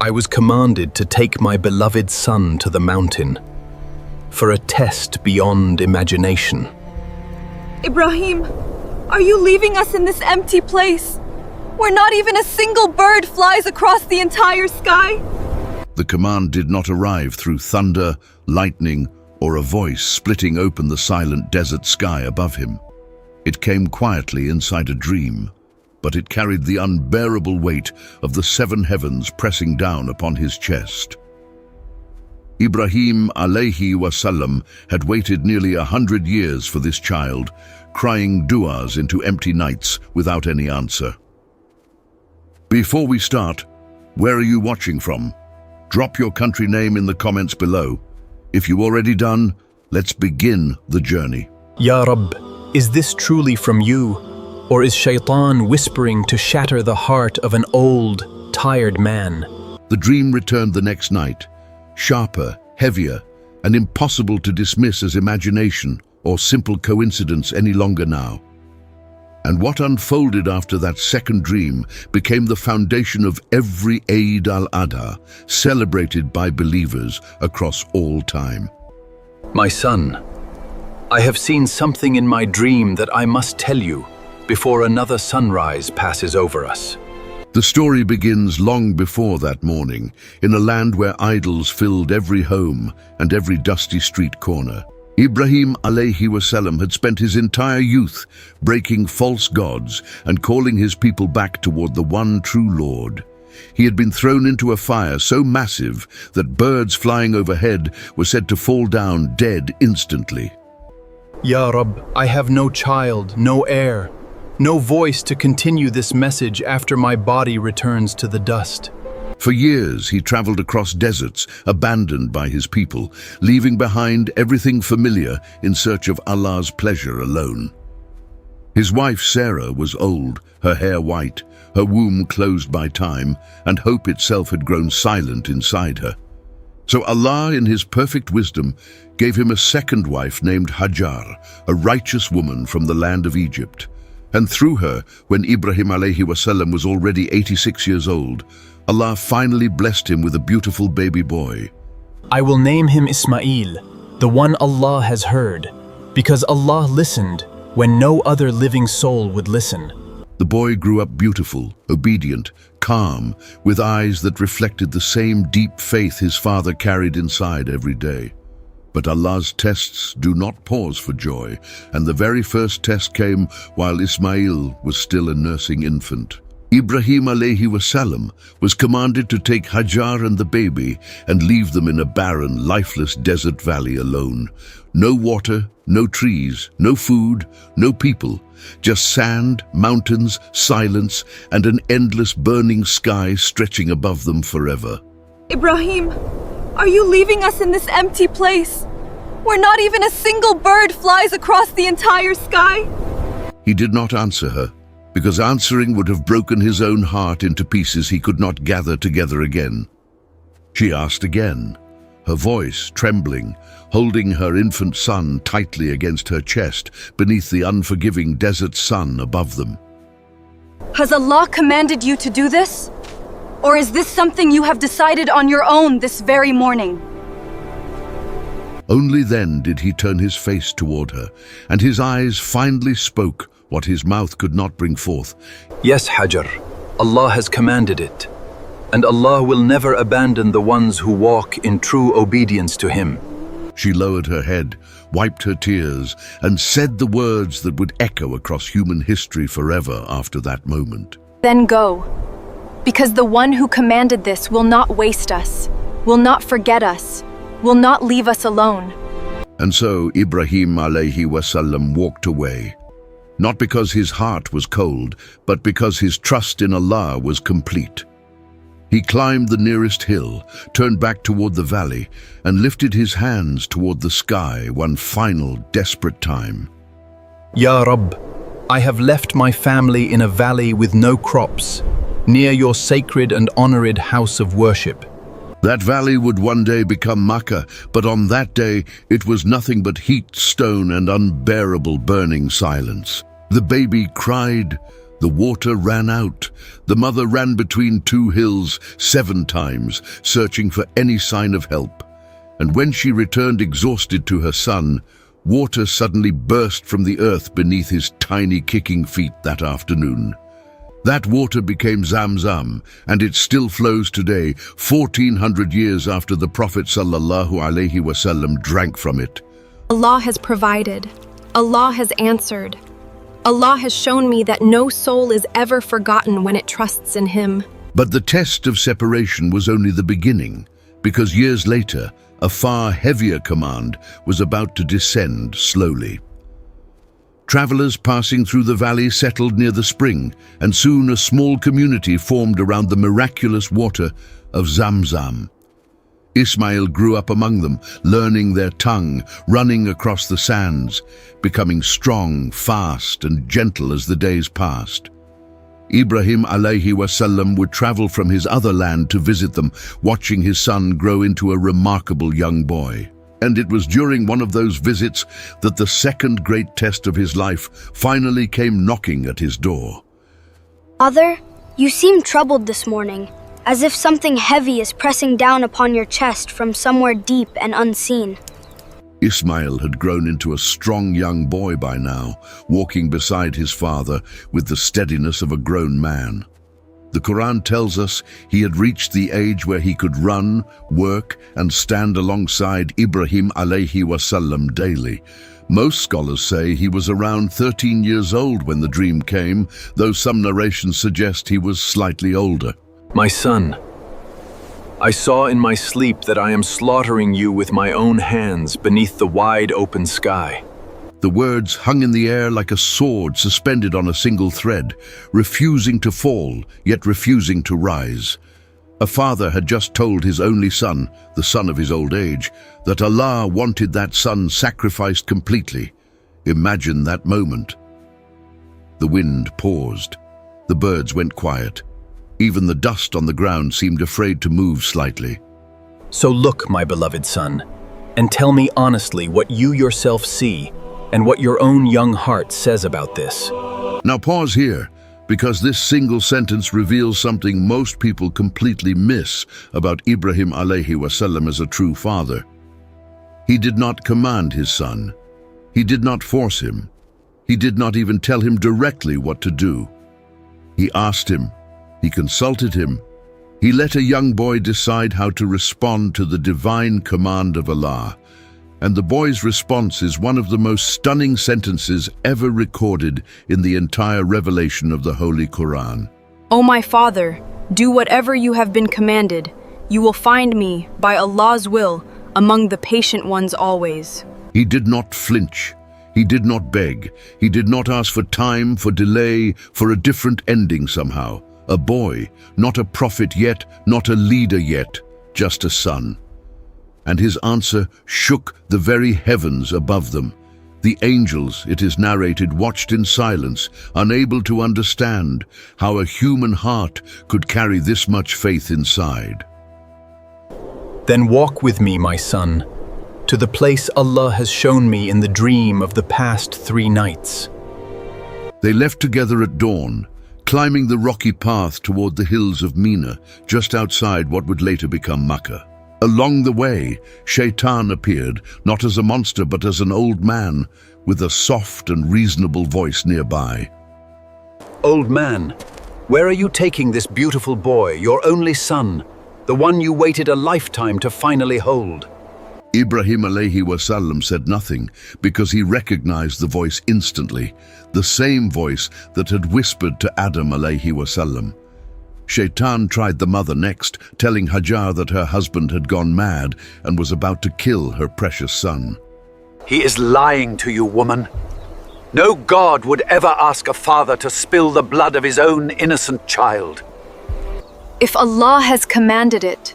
I was commanded to take my beloved son to the mountain for a test beyond imagination. Ibrahim, are you leaving us in this empty place, where not even a single bird flies across the entire sky? The command did not arrive through thunder, lightning, or a voice splitting open the silent desert sky above him. It came quietly inside a dream, but it carried the unbearable weight of the seven heavens pressing down upon his chest. Ibrahim alayhi wasallam had waited nearly 100 years for this child, crying du'as into empty nights without any answer. Before we start, where are you watching from? Drop your country name in the comments below. If you already done, let's begin the journey. Ya Rabb, is this truly from you, or is shaitan whispering to shatter the heart of an old, tired man? The dream returned the next night, sharper, heavier, and impossible to dismiss as imagination or simple coincidence any longer now. And what unfolded after that second dream became the foundation of every Eid al-Adha, celebrated by believers across all time. My son, I have seen something in my dream that I must tell you before another sunrise passes over us. The story begins long before that morning, in a land where idols filled every home and every dusty street corner. Ibrahim alayhi wasallam had spent his entire youth breaking false gods and calling his people back toward the one true Lord. He had been thrown into a fire so massive that birds flying overhead were said to fall down dead instantly. Ya Rabb, I have no child, no heir, no voice to continue this message after my body returns to the dust. For years, he traveled across deserts, abandoned by his people, leaving behind everything familiar in search of Allah's pleasure alone. His wife Sarah was old, her hair white, her womb closed by time, and hope itself had grown silent inside her. So Allah, in His perfect wisdom, gave him a second wife named Hajar, a righteous woman from the land of Egypt. And through her, when Ibrahim alayhi wasallam was already 86 years old, Allah finally blessed him with a beautiful baby boy. I will name him Ismail, the one Allah has heard, because Allah listened when no other living soul would listen. The boy grew up beautiful, obedient, calm, with eyes that reflected the same deep faith his father carried inside every day. But Allah's tests do not pause for joy, and the very first test came while Ismail was still a nursing infant. Ibrahim alayhi wasallam was commanded to take Hajar and the baby and leave them in a barren, lifeless desert valley alone. No water, no trees, no food, no people, just sand, mountains, silence, and an endless burning sky stretching above them forever. Ibrahim, are you leaving us in this empty place, where not even a single bird flies across the entire sky? He did not answer her, because answering would have broken his own heart into pieces he could not gather together again. She asked again, her voice trembling, holding her infant son tightly against her chest beneath the unforgiving desert sun above them. Has Allah commanded you to do this? Or is this something you have decided on your own this very morning? Only then did he turn his face toward her, and his eyes finally spoke what his mouth could not bring forth. Yes, Hajar, Allah has commanded it, and Allah will never abandon the ones who walk in true obedience to Him. She lowered her head, wiped her tears, and said the words that would echo across human history forever after that moment. Then go, because the one who commanded this will not waste us, will not forget us, will not leave us alone. And so Ibrahim alayhi wasallam walked away, not because his heart was cold, but because his trust in Allah was complete. He climbed the nearest hill, turned back toward the valley, and lifted his hands toward the sky one final desperate time. Ya Rabb, I have left my family in a valley with no crops, near your sacred and honored house of worship. That valley would one day become Makkah, but on that day it was nothing but heat, stone, and unbearable burning silence. The baby cried, The water ran out. The mother ran between two hills 7 times, searching for any sign of help. And when she returned exhausted to her son, water suddenly burst from the earth beneath his tiny kicking feet that afternoon. That water became Zamzam, and it still flows today, 1400 years after the Prophet ﷺ drank from it. Allah has provided. Allah has answered. Allah has shown me that no soul is ever forgotten when it trusts in Him. But the test of separation was only the beginning, because years later, a far heavier command was about to descend slowly. Travelers passing through the valley settled near the spring, and soon a small community formed around the miraculous water of Zamzam. Ismail grew up among them, learning their tongue, running across the sands, becoming strong, fast, and gentle as the days passed. Ibrahim ﷺ would travel from his other land to visit them, watching his son grow into a remarkable young boy. And it was during one of those visits that the second great test of his life finally came knocking at his door. Father, you seem troubled this morning, as if something heavy is pressing down upon your chest from somewhere deep and unseen. Ismail had grown into a strong young boy by now, walking beside his father with the steadiness of a grown man. The Quran tells us he had reached the age where he could run, work, and stand alongside Ibrahim ﷺ daily. Most scholars say he was around 13 years old when the dream came, though some narrations suggest he was slightly older. My son, I saw in my sleep that I am slaughtering you with my own hands beneath the wide open sky. The words hung in the air like a sword suspended on a single thread, refusing to fall, yet refusing to rise. A father had just told his only son, the son of his old age, that Allah wanted that son sacrificed completely. Imagine that moment. The wind paused. The birds went quiet. Even the dust on the ground seemed afraid to move slightly. So look, my beloved son, and tell me honestly what you yourself see and what your own young heart says about this. Now pause here, because this single sentence reveals something most people completely miss about Ibrahim ﷺ as a true father. He did not command his son. He did not force him. He did not even tell him directly what to do. He asked him. He consulted him. He let a young boy decide how to respond to the divine command of Allah. And the boy's response is one of the most stunning sentences ever recorded in the entire revelation of the Holy Quran. O my father, do whatever you have been commanded. You will find me, by Allah's will, among the patient ones always. He did not flinch. He did not beg. He did not ask for time, for delay, for a different ending somehow. A boy, not a prophet yet, not a leader yet, just a son. And his answer shook the very heavens above them. The angels, it is narrated, watched in silence, unable to understand how a human heart could carry this much faith inside. Then walk with me, my son, to the place Allah has shown me in the dream of the past 3 nights. They left together at dawn, climbing the rocky path toward the hills of Mina, just outside what would later become Makkah. Along the way, Shaitan appeared, not as a monster but as an old man, with a soft and reasonable voice nearby. Old man, where are you taking this beautiful boy, your only son, the one you waited a lifetime to finally hold? Ibrahim ﷺ said nothing because he recognized the voice instantly, the same voice that had whispered to Adam ﷺ. Shaitan tried the mother next, telling Hajar that her husband had gone mad and was about to kill her precious son. He is lying to you, woman. No God would ever ask a father to spill the blood of his own innocent child. If Allah has commanded it,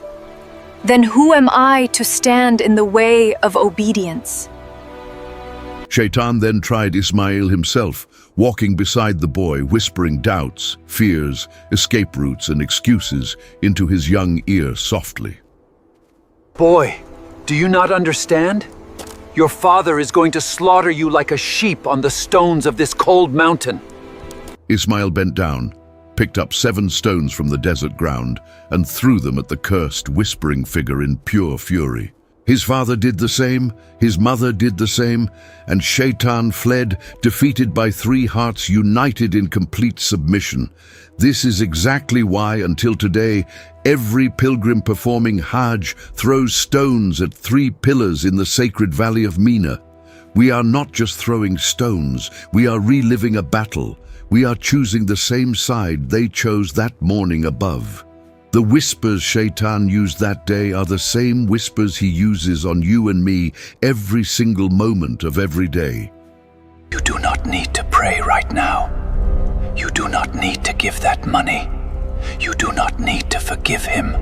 then who am I to stand in the way of obedience? Shaitan then tried Ismail himself, walking beside the boy, whispering doubts, fears, escape routes, and excuses into his young ear softly. Boy, do you not understand? Your father is going to slaughter you like a sheep on the stones of this cold mountain. Ismail bent down, picked up 7 stones from the desert ground, and threw them at the cursed, whispering figure in pure fury. His father did the same, his mother did the same, and Shaitan fled, defeated by 3 hearts united in complete submission. This is exactly why, until today, every pilgrim performing Hajj throws stones at 3 pillars in the sacred valley of Mina. We are not just throwing stones, we are reliving a battle. We are choosing the same side they chose that morning above. The whispers Shaitan used that day are the same whispers he uses on you and me every single moment of every day. You do not need to pray right now. You do not need to give that money. You do not need to forgive him.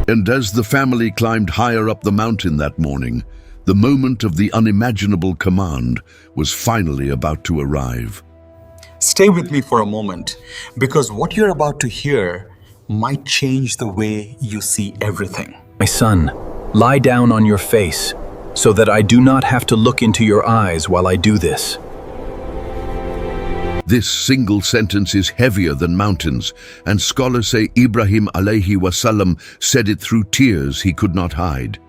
And as the family climbed higher up the mountain that morning, the moment of the unimaginable command was finally about to arrive. Stay with me for a moment, because what you're about to hear might change the way you see everything. My son, lie down on your face, so that I do not have to look into your eyes while I do this. This single sentence is heavier than mountains, and scholars say Ibrahim alayhi wasallam said it through tears he could not hide.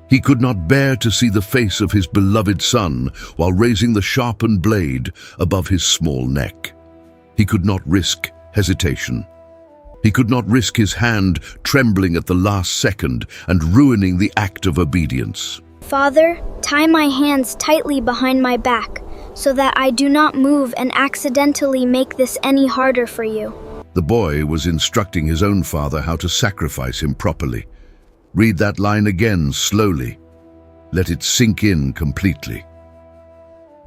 He could not bear to see the face of his beloved son while raising the sharpened blade above his small neck. He could not risk hesitation. He could not risk his hand trembling at the last second and ruining the act of obedience. Father, tie my hands tightly behind my back so that I do not move and accidentally make this any harder for you. The boy was instructing his own father how to sacrifice him properly. Read that line again slowly. Let it sink in completely.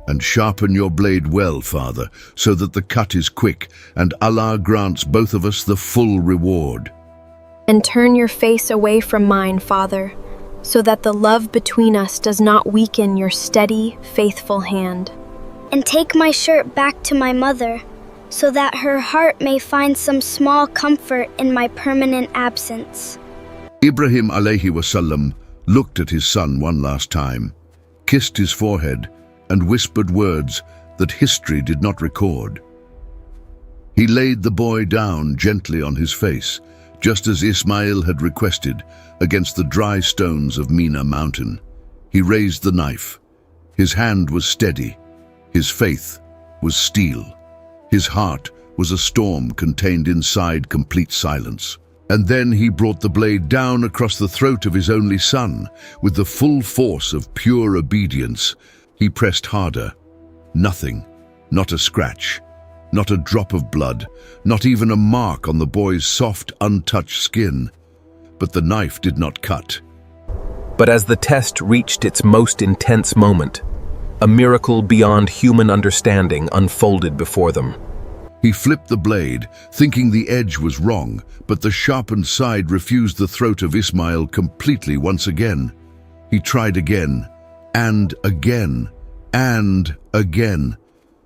And sharpen your blade well, Father, so that the cut is quick, and Allah grants both of us the full reward. And turn your face away from mine, Father, so that the love between us does not weaken your steady, faithful hand. And take my shirt back to my mother, so that her heart may find some small comfort in my permanent absence. Ibrahim alayhi wasallam looked at his son one last time, kissed his forehead, and whispered words that history did not record. He laid the boy down gently on his face, just as Ismail had requested, against the dry stones of Mina mountain. He raised the knife. His hand was steady. His faith was steel. His heart was a storm contained inside complete silence. And then he brought the blade down across the throat of his only son, with the full force of pure obedience. He pressed harder. Nothing, not a scratch, not a drop of blood, not even a mark on the boy's soft, untouched skin. But the knife did not cut. But as the test reached its most intense moment, a miracle beyond human understanding unfolded before them. He flipped the blade, thinking the edge was wrong, but the sharpened side refused the throat of Ismail completely once again. He tried again, and again, and again.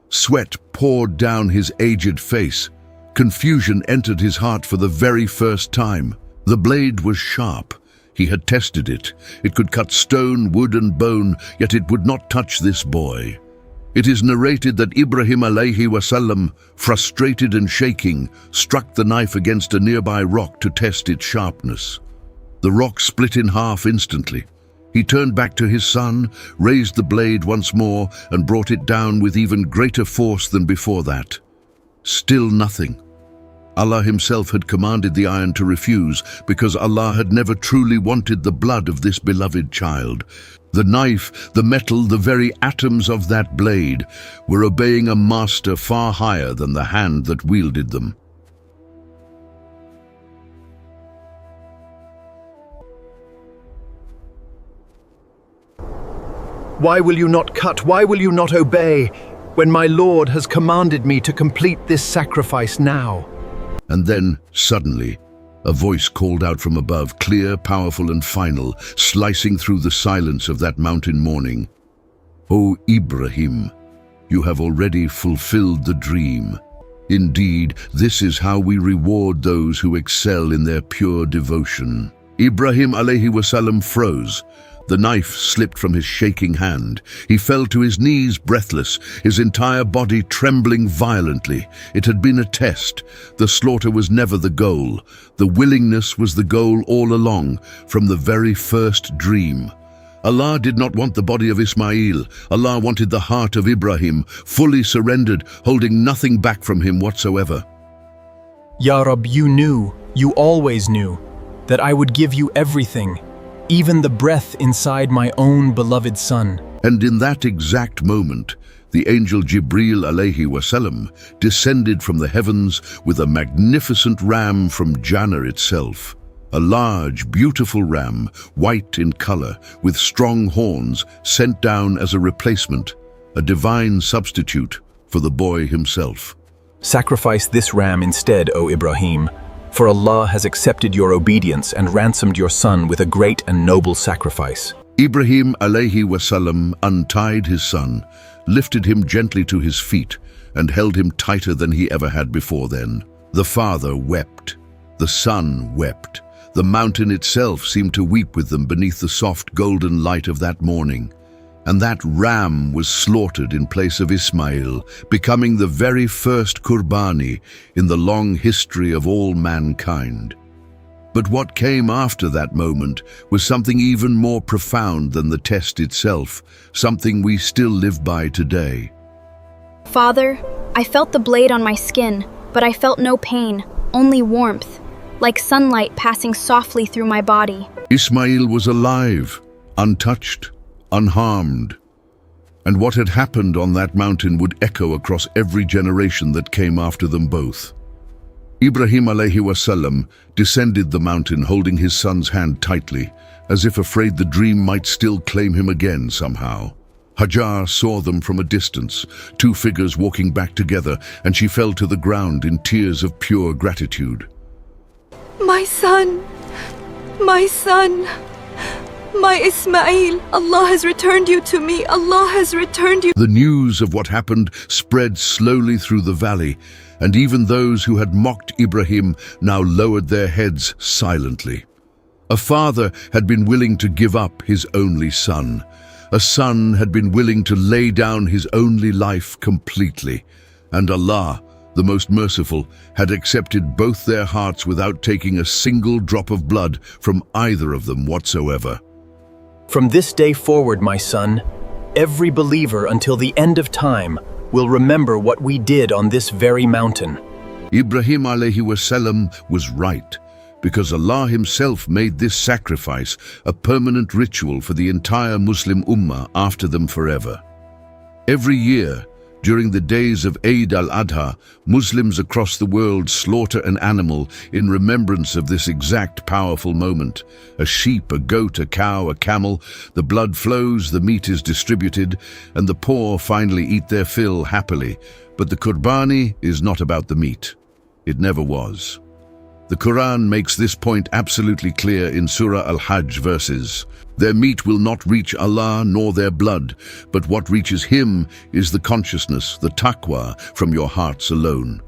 Sweat poured down his aged face. Confusion entered his heart for the very first time. The blade was sharp. He had tested it. It could cut stone, wood, and bone, yet it would not touch this boy. It is narrated that Ibrahim alayhi wasallam, frustrated and shaking, struck the knife against a nearby rock to test its sharpness. The rock split in half instantly. He turned back to his son, raised the blade once more, and brought it down with even greater force than before that. Still nothing. Allah himself had commanded the iron to refuse, because Allah had never truly wanted the blood of this beloved child. The knife, the metal, the very atoms of that blade were obeying a master far higher than the hand that wielded them. Why will you not cut? Why will you not obey, when my Lord has commanded me to complete this sacrifice now? And then, suddenly, a voice called out from above, clear, powerful, and final, slicing through the silence of that mountain morning. O Ibrahim, you have already fulfilled the dream. Indeed, this is how we reward those who excel in their pure devotion. Ibrahim alayhi wasallam froze. The knife slipped from his shaking hand. He fell to his knees breathless, his entire body trembling violently. It had been a test. The slaughter was never the goal. The willingness was the goal all along, from the very first dream. Allah did not want the body of Ismail. Allah wanted the heart of Ibrahim, fully surrendered, holding nothing back from him whatsoever. Ya Rab, you always knew, that I would give you everything, even the breath inside my own beloved son. And in that exact moment, the angel Jibreel alayhi wasallam descended from the heavens with a magnificent ram from Jannah itself. A large, beautiful ram, white in color, with strong horns, sent down as a replacement, a divine substitute for the boy himself. Sacrifice this ram instead, O Ibrahim, for Allah has accepted your obedience and ransomed your son with a great and noble sacrifice. Ibrahim alayhi wasallam untied his son, lifted him gently to his feet, and held him tighter than he ever had before then. The father wept. The son wept. The mountain itself seemed to weep with them beneath the soft golden light of that morning. And that ram was slaughtered in place of Ismail, becoming the very first Qurbani in the long history of all mankind. But what came after that moment was something even more profound than the test itself, something we still live by today. Father, I felt the blade on my skin, but I felt no pain, only warmth, like sunlight passing softly through my body. Ismail was alive, untouched, unharmed. And what had happened on that mountain would echo across every generation that came after them both. Ibrahim alayhi wasallam descended the mountain holding his son's hand tightly, as if afraid the dream might still claim him again somehow. Hajar saw them from a distance, two figures walking back together, and she fell to the ground in tears of pure gratitude. My son, my son, my Ismail, Allah has returned you to me, Allah has returned you. The news of what happened spread slowly through the valley, and even those who had mocked Ibrahim now lowered their heads silently. A father had been willing to give up his only son. A son had been willing to lay down his only life completely. And Allah, the most merciful, had accepted both their hearts without taking a single drop of blood from either of them whatsoever. From this day forward, my son, every believer until the end of time will remember what we did on this very mountain. Ibrahim alayhi wasallam was right, because Allah himself made this sacrifice a permanent ritual for the entire Muslim Ummah after them forever. Every year, during the days of Eid al-Adha, Muslims across the world slaughter an animal in remembrance of this exact powerful moment. A sheep, a goat, a cow, a camel. The blood flows, the meat is distributed, and the poor finally eat their fill happily. But the Qurbani is not about the meat. It never was. The Quran makes this point absolutely clear in Surah Al-Hajj verses. Their meat will not reach Allah nor their blood, but what reaches Him is the consciousness, the taqwa, from your hearts alone.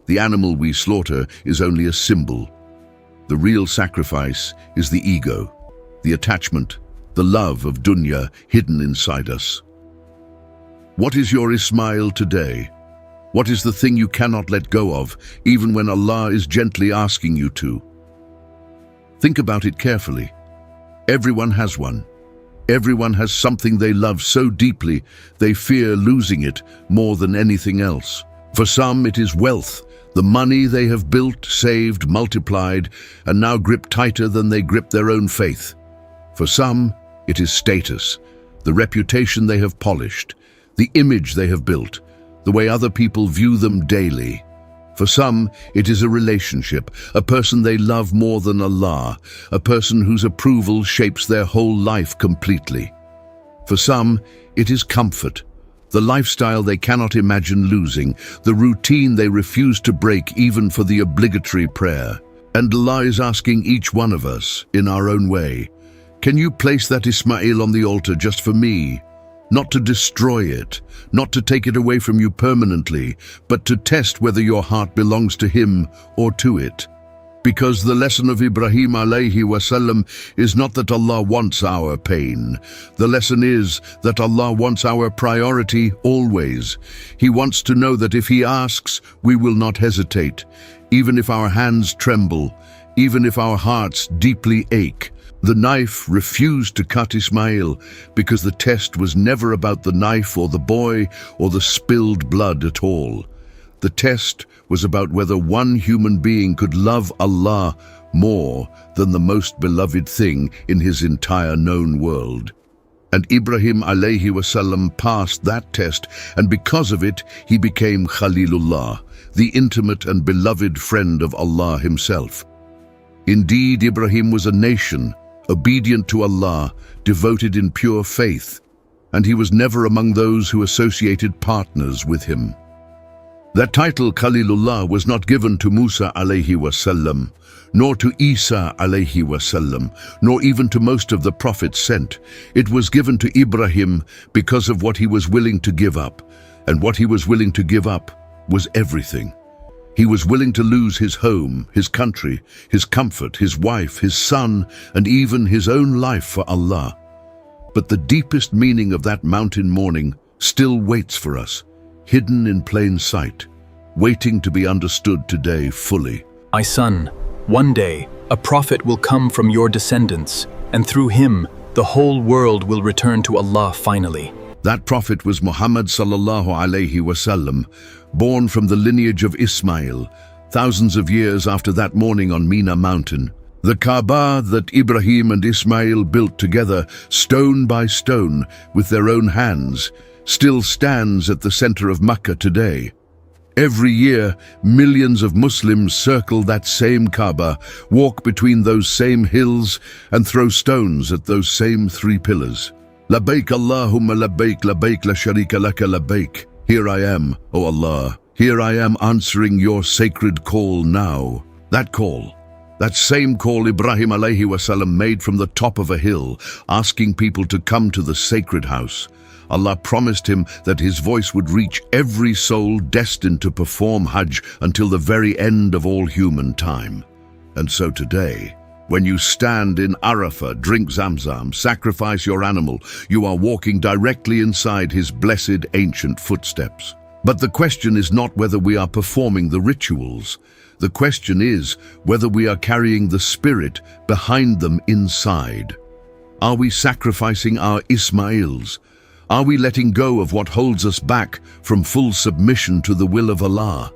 The animal we slaughter is only a symbol. The real sacrifice is the ego, the attachment, the love of dunya hidden inside us. What is your Ismail today? What is the thing you cannot let go of, even when Allah is gently asking you to? Think about it carefully. Everyone has one. Everyone has something they love so deeply they fear losing it more than anything else. For some, it is wealth, the money they have built, saved, multiplied, and now grip tighter than they grip their own faith. For some, it is status, the reputation they have polished, the image they have built, the way other people view them daily. For some, it is a relationship, a person they love more than Allah, a person whose approval shapes their whole life completely. For some, it is comfort, the lifestyle they cannot imagine losing, the routine they refuse to break even for the obligatory prayer. And Allah is asking each one of us, in our own way, can you place that Ismail on the altar just for me? Not to destroy it, not to take it away from you permanently, but to test whether your heart belongs to Him or to it. Because the lesson of Ibrahim alayhi wasallam is not that Allah wants our pain. The lesson is that Allah wants our priority always. He wants to know that if He asks, we will not hesitate, even if our hands tremble, even if our hearts deeply ache. The knife refused to cut Ismail because the test was never about the knife or the boy or the spilled blood at all. The test was about whether one human being could love Allah more than the most beloved thing in His entire known world. And Ibrahim alayhi wasallam passed that test, and because of it, he became Khalilullah, the intimate and beloved friend of Allah Himself. Indeed, Ibrahim was a nation, obedient to Allah, devoted in pure faith, and he was never among those who associated partners with him. That title, Khalilullah, was not given to Musa alayhi wasallam, nor to Isa alayhi wasallam, nor even to most of the prophets sent. It was given to Ibrahim because of what he was willing to give up, and what he was willing to give up was everything. He was willing to lose his home, his country, his comfort, his wife, his son, and even his own life for Allah. But the deepest meaning of that mountain morning still waits for us, hidden in plain sight, waiting to be understood today fully. My son, one day a prophet will come from your descendants, and through him the whole world will return to Allah finally. That prophet was Muhammad sallallahu alayhi wasallam, born from the lineage of Ismail, thousands of years after that morning on Mina mountain. The Kaaba that Ibrahim and Ismail built together, stone by stone, with their own hands, still stands at the center of Mecca today. Every year, millions of Muslims circle that same Kaaba, walk between those same hills, and throw stones at those same three pillars. Labbaik Allahumma labbaik, labbaik la sharika laka labbaik. Here I am, O Allah. Here I am answering your sacred call now. That call, that same call Ibrahim alayhi wasallam made from the top of a hill, asking people to come to the sacred house. Allah promised him that his voice would reach every soul destined to perform Hajj until the very end of all human time. And so today, when you stand in Arafah, drink Zamzam, sacrifice your animal, you are walking directly inside his blessed ancient footsteps. But the question is not whether we are performing the rituals. The question is whether we are carrying the spirit behind them inside. Are we sacrificing our Ismails? Are we letting go of what holds us back from full submission to the will of Allah?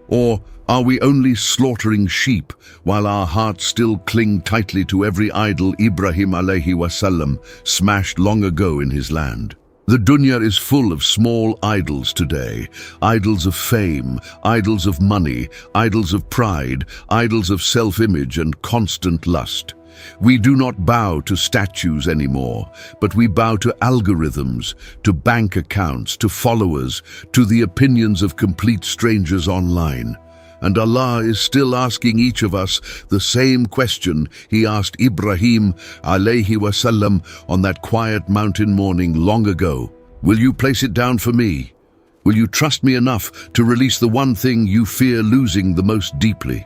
Or are we only slaughtering sheep while our hearts still cling tightly to every idol Ibrahim alayhi wasallam smashed long ago in his land? The dunya is full of small idols today, idols of fame, idols of money, idols of pride, idols of self-image and constant lust. We do not bow to statues anymore, but we bow to algorithms, to bank accounts, to followers, to the opinions of complete strangers online. And Allah is still asking each of us the same question He asked Ibrahim alayhi wasallam on that quiet mountain morning long ago. Will you place it down for me? Will you trust me enough to release the one thing you fear losing the most deeply?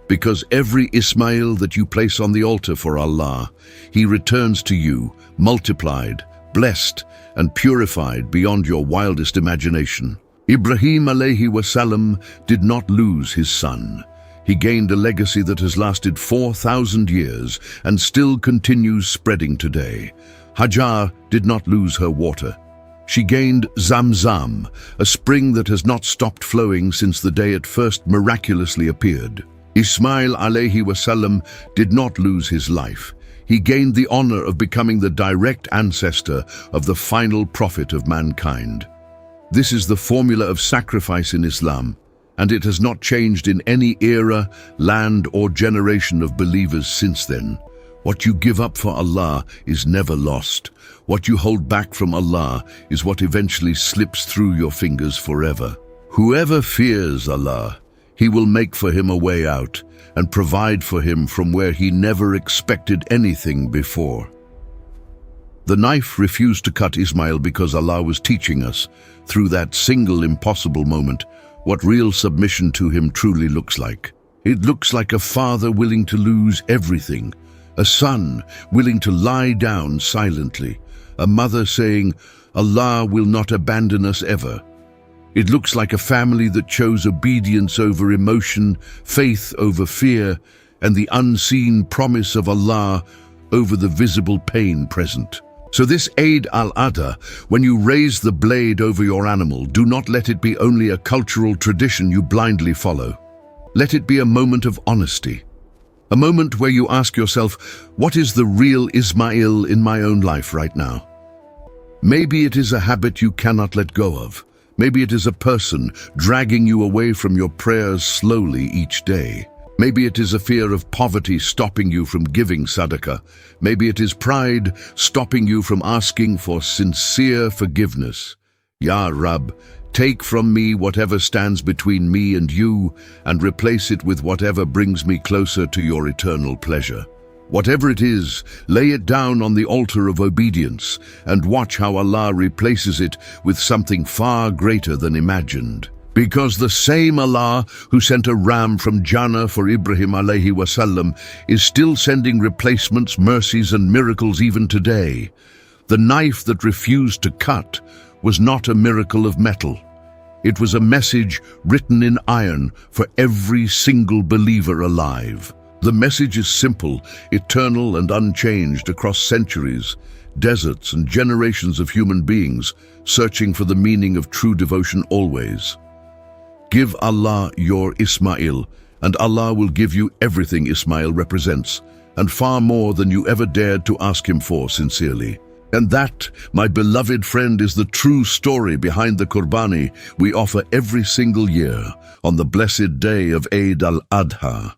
Because every Ismail that you place on the altar for Allah, he returns to you, multiplied, blessed, and purified beyond your wildest imagination. Ibrahim alayhi wasallam did not lose his son. He gained a legacy that has lasted 4,000 years and still continues spreading today. Hajar did not lose her water. She gained Zamzam, a spring that has not stopped flowing since the day it first miraculously appeared. Ismail alayhi wasallam did not lose his life. He gained the honor of becoming the direct ancestor of the final prophet of mankind. This is the formula of sacrifice in Islam, and it has not changed in any era, land, or generation of believers since then. What you give up for Allah is never lost. What you hold back from Allah is what eventually slips through your fingers forever. Whoever fears Allah, He will make for him a way out and provide for him from where he never expected anything before. The knife refused to cut Ismail because Allah was teaching us, through that single impossible moment, what real submission to Him truly looks like. It looks like a father willing to lose everything, a son willing to lie down silently, a mother saying, Allah will not abandon us ever. It looks like a family that chose obedience over emotion, faith over fear, and the unseen promise of Allah over the visible pain present. So this Eid al-Adha, when you raise the blade over your animal, do not let it be only a cultural tradition you blindly follow. Let it be a moment of honesty. A moment where you ask yourself, what is the real Ismail in my own life right now? Maybe it is a habit you cannot let go of. Maybe it is a person dragging you away from your prayers slowly each day. Maybe it is a fear of poverty stopping you from giving sadaqah. Maybe it is pride stopping you from asking for sincere forgiveness. Ya Rab, take from me whatever stands between me and you and replace it with whatever brings me closer to your eternal pleasure. Whatever it is, lay it down on the altar of obedience and watch how Allah replaces it with something far greater than imagined. Because the same Allah who sent a Ram from Jannah for Ibrahim alayhi wasallam is still sending replacements, mercies and miracles even today. The knife that refused to cut was not a miracle of metal. It was a message written in iron for every single believer alive. The message is simple, eternal and unchanged across centuries, deserts and generations of human beings searching for the meaning of true devotion always. Give Allah your Ismail, and Allah will give you everything Ismail represents, and far more than you ever dared to ask him for sincerely. And that, my beloved friend, is the true story behind the Qurbani we offer every single year on the blessed day of Eid al-Adha.